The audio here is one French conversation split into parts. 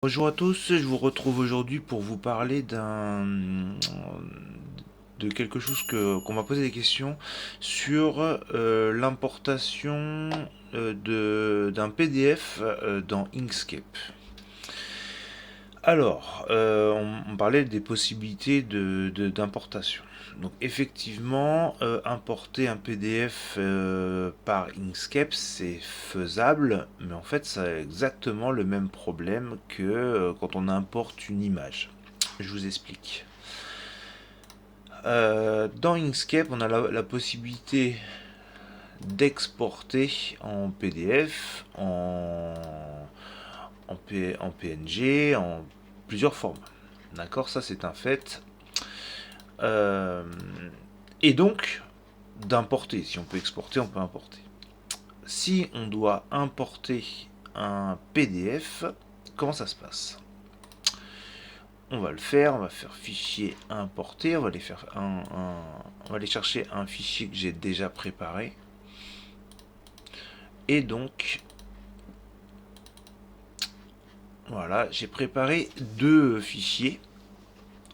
Bonjour à tous, je vous retrouve aujourd'hui pour vous parler de quelque chose qu'on m'a posé des questions sur l'importation d'un PDF dans Inkscape. Alors, on parlait des possibilités d'importation. Donc effectivement, importer un PDF par Inkscape, c'est faisable, mais en fait, ça a exactement le même problème que quand on importe une image. Je vous explique. Dans Inkscape, on a la possibilité d'exporter en PDF, en PNG, en plusieurs formats. D'accord, ça c'est un fait. Euh, et donc, d'importer. Si on peut exporter, on peut importer. Si on doit importer un PDF, comment ça se passe? On va le faire, on va faire fichier importer, on va on va aller chercher un fichier que j'ai déjà préparé. Et donc, voilà, j'ai préparé deux fichiers,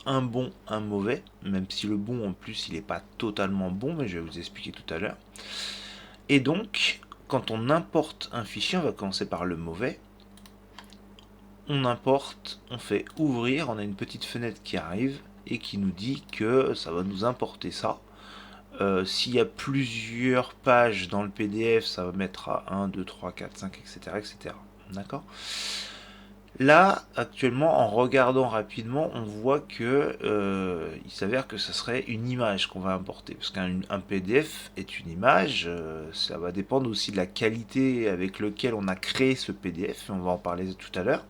un bon, un mauvais, même si le bon en plus il n'est pas totalement bon, mais je vais vous expliquer tout à l'heure. Et donc, quand on importe un fichier, on va commencer par le mauvais. On importe, on fait ouvrir, on a une petite fenêtre qui arrive et qui nous dit que ça va nous importer ça. S'il y a plusieurs pages dans le PDF, ça va mettre à 1, 2, 3, 4, 5, etc. etc. D'accord? Là, actuellement, en regardant rapidement, on voit que il s'avère que ce serait une image qu'on va importer. Parce qu'un PDF est une image, ça va dépendre aussi de la qualité avec laquelle on a créé ce PDF, et on va en parler tout à l'heure.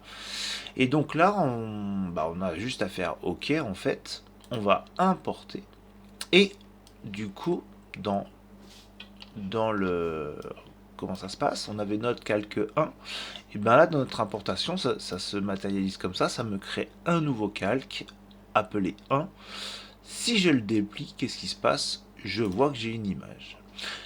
Et donc là, on a juste à faire OK en fait, on va importer. Et du coup, dans le... Comment ça se passe? On avait notre calque 1. Et bien là, dans notre importation, ça se matérialise comme ça me crée un nouveau calque appelé 1. Si je le déplie, qu'est-ce qui se passe? Je vois que j'ai une image.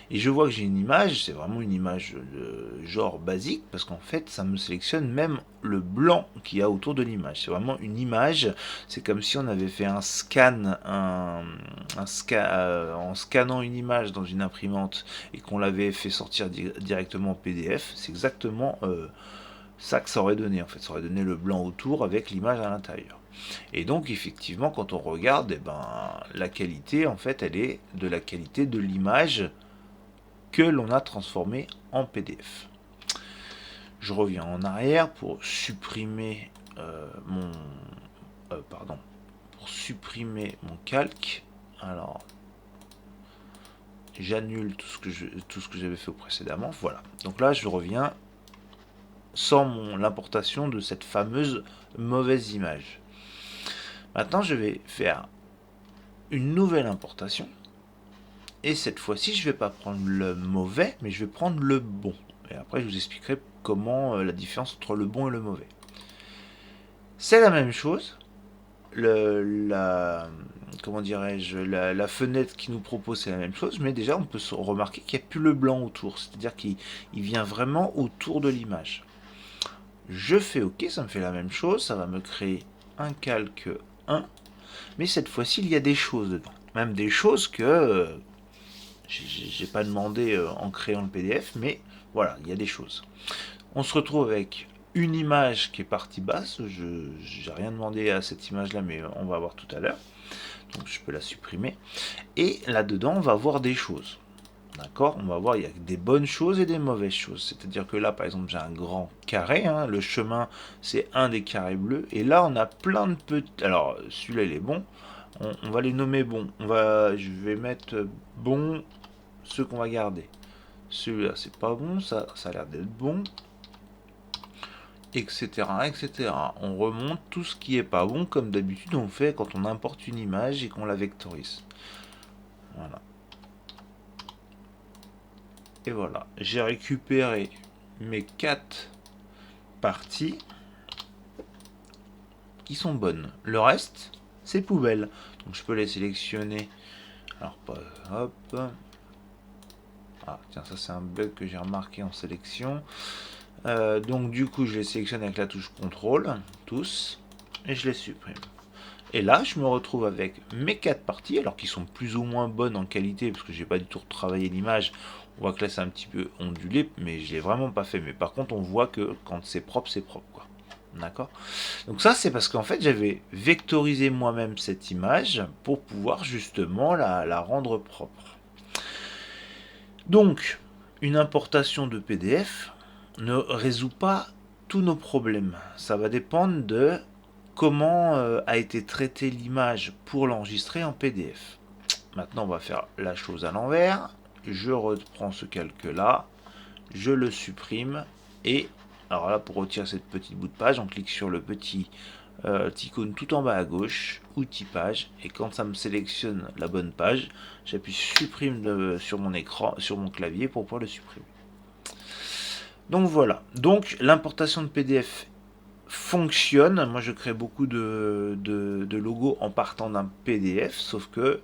Et je vois que j'ai une image, c'est vraiment une image de genre basique, parce qu'en fait, ça me sélectionne même le blanc qu'il y a autour de l'image. C'est vraiment une image, c'est comme si on avait fait un scan, en scannant une image dans une imprimante et qu'on l'avait fait sortir directement en PDF. C'est exactement ça que ça aurait donné, en fait. Ça aurait donné le blanc autour avec l'image à l'intérieur. Et donc, effectivement, quand on regarde, eh ben, la qualité, en fait, elle est de la qualité de l'image que l'on a transformé en PDF. Je reviens en arrière pour supprimer pardon, pour supprimer mon calque. Alors, j'annule tout ce que j'avais fait précédemment. Voilà. Donc là, je reviens sans l'importation de cette fameuse mauvaise image. Maintenant, je vais faire une nouvelle importation. Et cette fois-ci, je ne vais pas prendre le mauvais, mais je vais prendre le bon. Et après, je vous expliquerai comment la différence entre le bon et le mauvais. C'est la même chose. Comment dirais-je, la fenêtre qui nous propose, c'est la même chose, mais déjà, on peut remarquer qu'il n'y a plus le blanc autour. C'est-à-dire qu'il vient vraiment autour de l'image. Je fais OK, ça me fait la même chose. Ça va me créer un calque 1. Mais cette fois-ci, il y a des choses dedans. Même des choses que j'ai pas demandé en créant le PDF, mais voilà, il y a des choses. On se retrouve avec une image qui est partie basse. Je n'ai rien demandé à cette image-là, mais on va voir tout à l'heure. Donc je peux la supprimer. Et là-dedans, on va voir des choses. D'accord? On va voir, il y a des bonnes choses et des mauvaises choses. C'est-à-dire que là, par exemple, j'ai un grand carré. Hein, le chemin, c'est un des carrés bleus. Et là, on a plein de petits... Alors, celui-là, il est bon. On va les nommer bons. Je vais mettre bon ceux qu'on va garder. Celui-là, c'est pas bon. Ça a l'air d'être bon. Etc. etc. On remonte tout ce qui est pas bon, comme d'habitude on fait quand on importe une image et qu'on la vectorise. Voilà. Et voilà, j'ai récupéré mes 4 parties qui sont bonnes. Le reste, c'est poubelle. Donc je peux les sélectionner. Alors, hop. Ah, tiens, ça c'est un bug que j'ai remarqué en sélection. Donc du coup, je les sélectionne avec la touche contrôle, tous, et je les supprime. Et là, je me retrouve avec mes 4 parties, alors qu'ils sont plus ou moins bonnes en qualité, parce que j'ai pas du tout retravaillé l'image. On voit que là, c'est un petit peu ondulé, mais je l'ai vraiment pas fait. Mais par contre, on voit que quand c'est propre, quoi. D'accord. Donc ça, c'est parce qu'en fait, j'avais vectorisé moi-même cette image pour pouvoir justement la rendre propre. Donc, une importation de PDF ne résout pas tous nos problèmes. Ça va dépendre de comment a été traitée l'image pour l'enregistrer en PDF. Maintenant, on va faire la chose à l'envers. Je reprends ce calque-là, je le supprime et alors là, pour retirer cette petite bout de page, on clique sur le petit icône tout en bas à gauche, outils page, et quand ça me sélectionne la bonne page, j'appuie supprime sur mon écran, sur mon clavier pour pouvoir le supprimer. Donc voilà, donc l'importation de PDF fonctionne. Moi je crée beaucoup de logos en partant d'un PDF, sauf que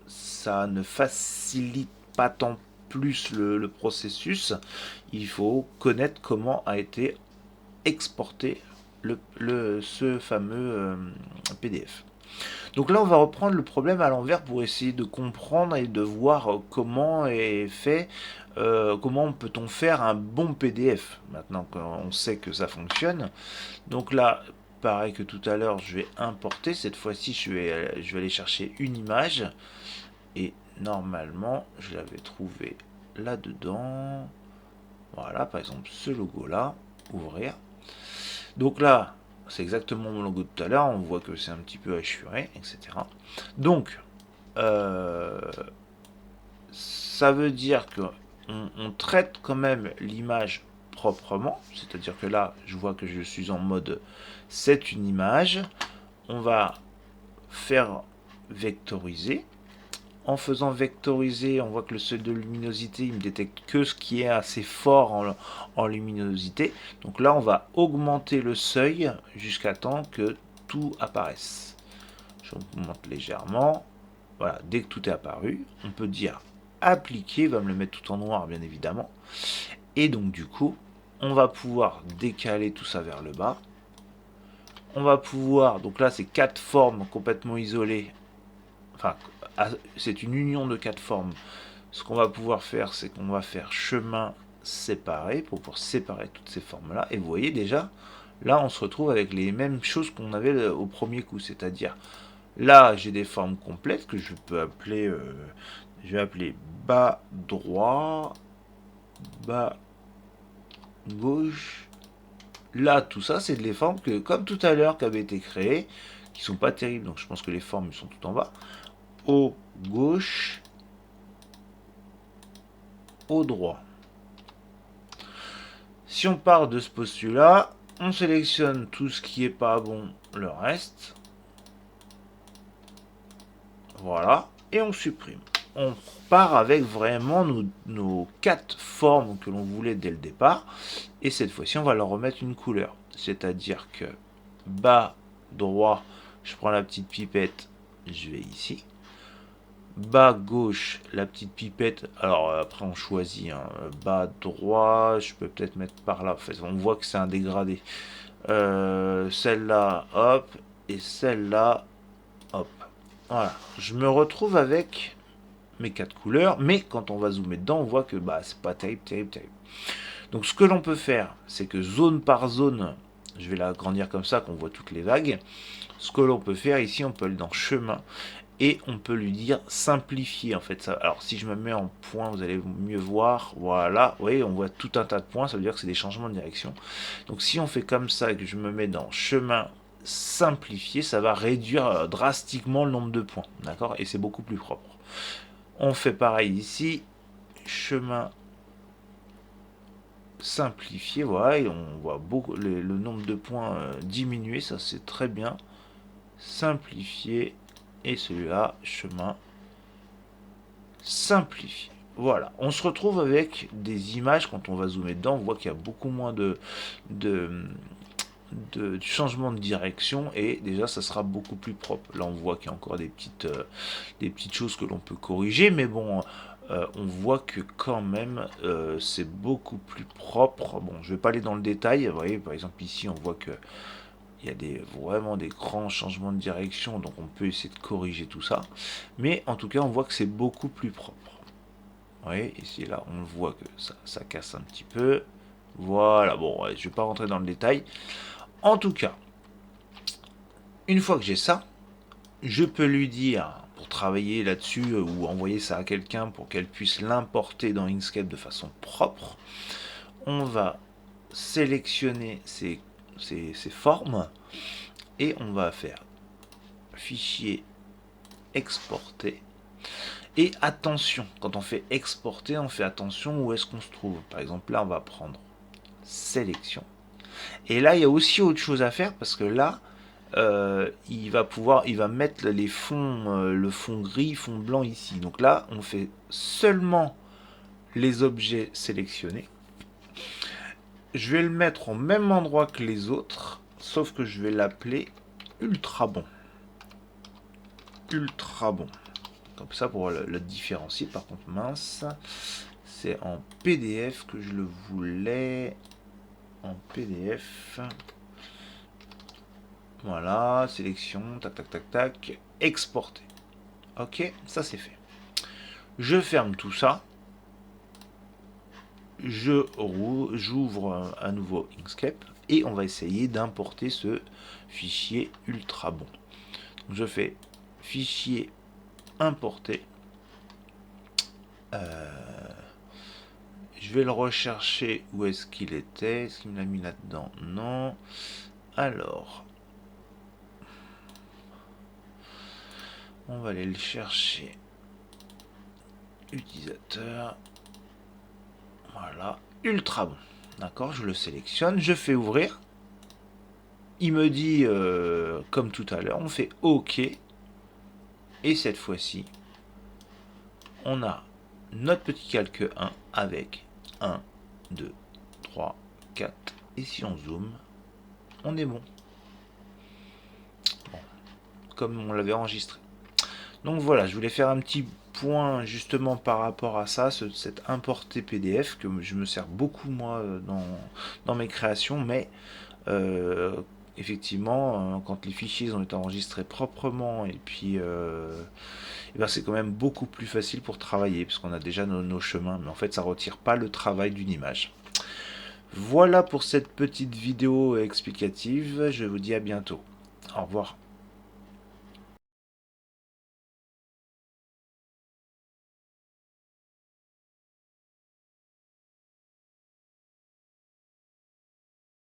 ça ne facilite pas tant plus le processus. Il faut connaître comment a été exporté ce fameux PDF. Donc là, on va reprendre le problème à l'envers pour essayer de comprendre et de voir comment est fait, comment peut-on faire un bon PDF. Maintenant qu'on sait que ça fonctionne. Donc là, pareil que tout à l'heure, je vais importer. Cette fois-ci, je vais aller chercher une image. Et normalement, je l'avais trouvé là-dedans. Voilà, par exemple, ce logo-là. Ouvrir. Donc là, c'est exactement mon logo de tout à l'heure. On voit que c'est un petit peu hachuré, etc. Donc, ça veut dire que on traite quand même l'image proprement. C'est-à-dire que là, je vois que je suis en mode c'est une image. On va faire vectoriser. En faisant vectoriser, on voit que le seuil de luminosité, il me détecte que ce qui est assez fort en luminosité. Donc là, on va augmenter le seuil jusqu'à temps que tout apparaisse. J'augmente légèrement. Voilà, dès que tout est apparu, on peut dire appliquer, il va me le mettre tout en noir, bien évidemment. Et donc, du coup, on va pouvoir décaler tout ça vers le bas. On va pouvoir, donc là, c'est 4 formes complètement isolées. Enfin, c'est une union de 4 formes. Ce qu'on va pouvoir faire, c'est qu'on va faire chemin séparé pour pouvoir séparer toutes ces formes-là. Et vous voyez déjà, là, on se retrouve avec les mêmes choses qu'on avait au premier coup. C'est-à-dire, là, j'ai des formes complètes que je peux appeler, je vais appeler bas droit, bas gauche. Là, tout ça, c'est des formes que, comme tout à l'heure, qui avaient été créées, qui sont pas terribles. Donc, je pense que les formes sont tout en bas. Au gauche, au droit. Si on part de ce postulat, on sélectionne tout ce qui est pas bon, le reste. Voilà, et on supprime. On part avec vraiment nos 4 formes que l'on voulait dès le départ. Et cette fois-ci, on va leur remettre une couleur. C'est-à-dire que bas droit, je prends la petite pipette, je vais ici. Bas gauche, la petite pipette. Alors après on choisit. Bas droit, je peux peut-être mettre par là. En fait, on voit que c'est un dégradé. Celle-là, hop. Et celle-là, hop. Voilà. Je me retrouve avec mes 4 couleurs. Mais quand on va zoomer dedans, on voit que bah, c'est pas terrible, terrible, terrible. Donc ce que l'on peut faire, c'est que zone par zone, je vais l'agrandir comme ça, qu'on voit toutes les vagues. Ce que l'on peut faire ici, on peut aller dans chemin. Et on peut lui dire simplifier en fait ça. Alors si je me mets en point, vous allez mieux voir. Voilà, vous voyez, on voit tout un tas de points, ça veut dire que c'est des changements de direction. Donc si on fait comme ça et que je me mets dans chemin simplifié, ça va réduire drastiquement le nombre de points. D'accord. Et c'est beaucoup plus propre. On fait pareil ici. Chemin simplifié, voilà, et on voit beaucoup le nombre de points diminuer, ça c'est très bien. Simplifié. Et celui-là, chemin simplifié. Voilà, on se retrouve avec des images, quand on va zoomer dedans, on voit qu'il y a beaucoup moins de changement de direction et déjà ça sera beaucoup plus propre. Là on voit qu'il y a encore des petites choses que l'on peut corriger, mais bon, on voit que quand même c'est beaucoup plus propre. Bon, je vais pas aller dans le détail. Vous voyez, par exemple ici, on voit que il y a vraiment des grands changements de direction, donc on peut essayer de corriger tout ça. Mais en tout cas, on voit que c'est beaucoup plus propre. Vous voyez, ici, là, on le voit que ça casse un petit peu. Voilà, bon, ouais, je vais pas rentrer dans le détail. En tout cas, une fois que j'ai ça, je peux lui dire, pour travailler là-dessus, ou envoyer ça à quelqu'un pour qu'elle puisse l'importer dans Inkscape de façon propre. On va sélectionner ces formes et on va faire fichier exporter. Et attention, quand on fait exporter, on fait attention où est-ce qu'on se trouve. Par exemple, là, on va prendre sélection. Et là, il y a aussi autre chose à faire parce que là, il va mettre les fonds, le fond gris, fond blanc ici. Donc là, on fait seulement les objets sélectionnés. Je vais le mettre au même endroit que les autres, sauf que je vais l'appeler ultra bon. Ultra bon. Comme ça pour le différencier. Par contre, mince, c'est en PDF que je le voulais. En PDF. Voilà, sélection, tac, tac, tac, tac, exporter. Ok, ça c'est fait. Je ferme tout ça. J'ouvre un nouveau Inkscape et on va essayer d'importer ce fichier ultra bon. Je fais fichier importer. Je vais le rechercher où est-ce qu'il était. Est-ce qu'il me l'a mis là-dedans? Non. Alors, on va aller le chercher. Utilisateur. Voilà. Ultra bon. D'accord, je le sélectionne. Je fais ouvrir. Il me dit, comme tout à l'heure, on fait OK. Et cette fois-ci, on a notre petit calque 1 avec 1, 2, 3, 4. Et si on zoome, on est bon. Bon, comme on l'avait enregistré. Donc voilà, je voulais faire un petit point justement par rapport à ça, cet importé PDF, que je me sers beaucoup moi dans mes créations, mais effectivement, quand les fichiers ont été enregistrés proprement, et puis ben c'est quand même beaucoup plus facile pour travailler, parce qu'on a déjà nos chemins, mais en fait ça retire pas le travail d'une image. Voilà pour cette petite vidéo explicative, je vous dis à bientôt. Au revoir.